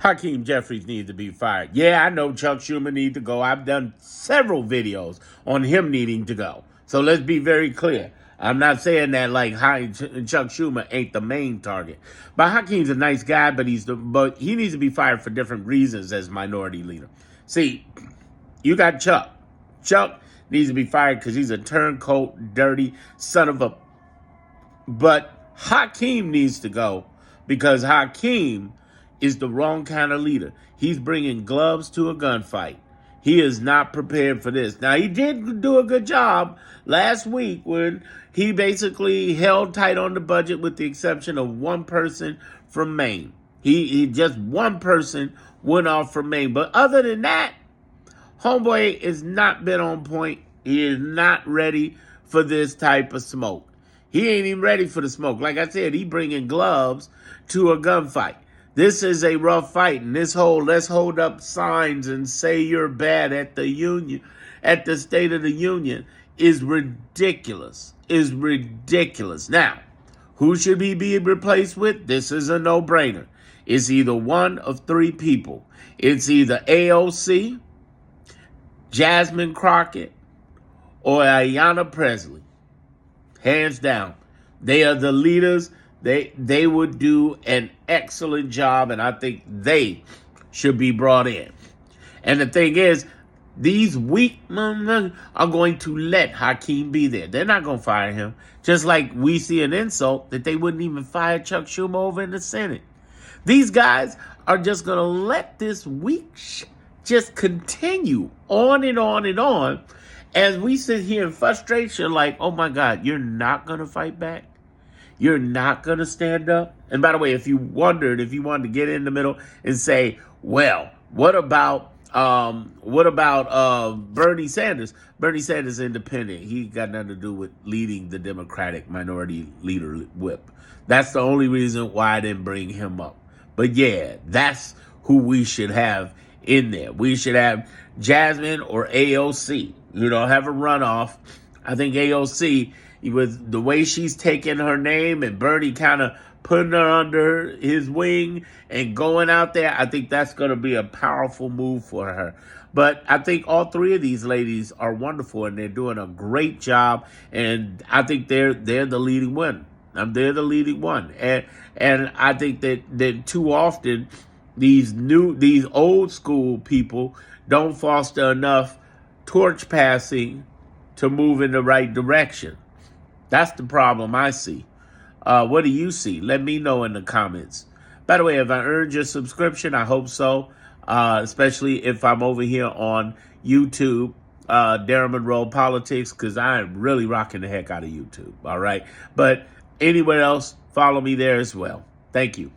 Hakeem Jeffries needs to be fired. Yeah, I know Chuck Schumer needs to go. I've done several videos on him needing to go. So let's be very clear. I'm not saying that like Chuck Schumer ain't the main target. But Hakeem's a nice guy, but he needs to be fired for different reasons as minority leader. See, you got Chuck. Chuck needs to be fired because he's a turncoat, dirty son of a... But Hakeem needs to go because Hakeem is the wrong kind of leader. He's bringing gloves to a gunfight. He is not prepared for this. Now, he did do a good job last week when he basically held tight on the budget with the exception of one person from Maine. He just one person went off from Maine. But other than that, homeboy has not been on point. He is not ready for this type of smoke. He ain't even ready for the smoke. Like I said, he bringing gloves to a gunfight. This is a rough fight, and this whole let's hold up signs and say you're bad at the union, at the State of the Union, is ridiculous. Is ridiculous. Now, who should he be replaced with? This is a no-brainer. It's either one of three people. It's either AOC, Jasmine Crockett, or Ayanna Presley. Hands down. They are the leaders. They would do an excellent job, and I think they should be brought in. And the thing is, these weak men are going to let Hakeem be there. They're not going to fire him. Just like we see an insult that they wouldn't even fire Chuck Schumer over in the Senate. These guys are just going to let this weak just continue on and on and on as we sit here in frustration like, oh my God, you're not going to fight back? You're not going to stand up? And by the way, if you wanted to get in the middle and say, well, what about Bernie Sanders? Bernie Sanders is independent. He got nothing to do with leading the Democratic minority leader whip. That's the only reason why I didn't bring him up. But yeah, that's who we should have in there. We should have Jasmine or AOC. Have a runoff. I think AOC, with the way she's taking her name and Bernie kind of putting her under his wing and going out there, I think that's going to be a powerful move for her. But I think all three of these ladies are wonderful and they're doing a great job. And I think they're the leading one. They're the leading one. And I think that too often these old school people don't foster enough torch passing to move in the right direction. That's the problem I see. What do you see? Let me know in the comments. By the way, have I earned your subscription? I hope so, especially if I'm over here on YouTube, Darren Monroe Politics, because I'm really rocking the heck out of YouTube, all right? But anywhere else, follow me there as well. Thank you.